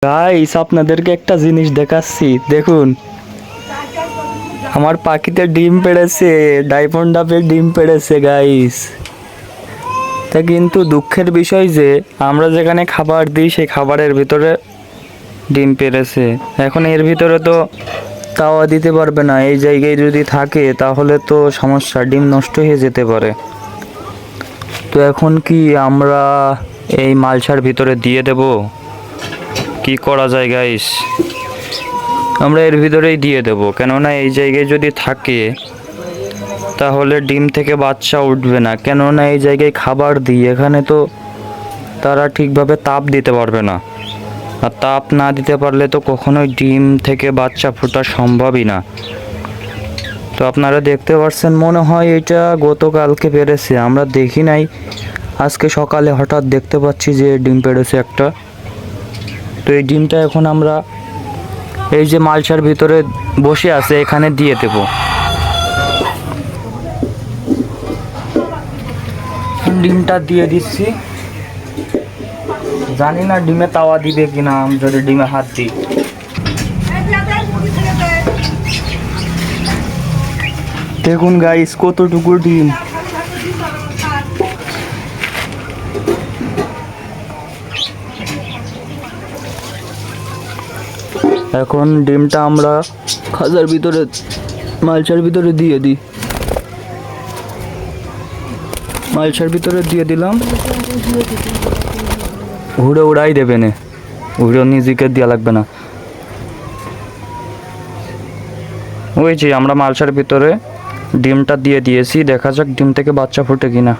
Guys, আপনাদেরকে একটা জিনিস দেখাচ্ছি, দেখুন। আমার পাখিতে ডিম পেড়েছে, ডায়মন্ড ডাবের ডিম পেড়েছে গাইস। তা কিন্তু দুঃখের বিষয় যে আমরা যেখানে খাবার দিই সেই খাবারের ভিতরে ডিম পেড়েছে। এখন এর ভিতরে তো তাওয়া দিতে পারবে না, এই জায়গায় যদি থাকে তাহলে তো সমস্যা, ডিম নষ্ট হয়ে যেতে পারে। তো এখন কি আমরা এই মালসার ভিতরে দিয়ে দেব? কি করা যায় গাইস? আমরা এর ভিতরেই দিয়ে দেব, কেননা এই জায়গায় যদি থাকে তাহলে ডিম থেকে বাচ্চা উঠবে না। কেননা এই জায়গায় খাবার দিই, এখানে তো তারা ঠিকভাবে তাপ দিতে পারবে না, আর তাপ না দিতে পারলে তো কখনোই ডিম থেকে বাচ্চা ফোটা সম্ভবই না। তো আপনারা দেখতে পাচ্ছেন, মনে হয় এটা গতকালকে পেরেছে, আমরা দেখি নাই। আজকে সকালে হঠাৎ দেখতে পাচ্ছি যে ডিম পেড়েছে একটা। তো এই ডিমটা এখন আমরা এই যে মালসার ভিতরে বসে আছে এখানে দিয়ে দেব। ডিমটা দিয়ে দিচ্ছি, জানি না ডিমে তাওয়া দিবে কিনা যদি ডিমে হাত দিই। দেখুন গাইস কতটুকু ডিম। এখন ডিমটা আমরা খাঁচার ভিতরে মালসার ভিতরে দিয়ে দিই। মালসার ভিতরে দিয়ে দিলাম, ঘুরে উড়াই দেবে না, ঘুরে নিজেকে দেওয়া লাগবে না। ওই যে আমরা মালসার ভিতরে ডিমটা দিয়ে দিয়েছি, দেখা যাক ডিম থেকে বাচ্চা ফোটে কিনা।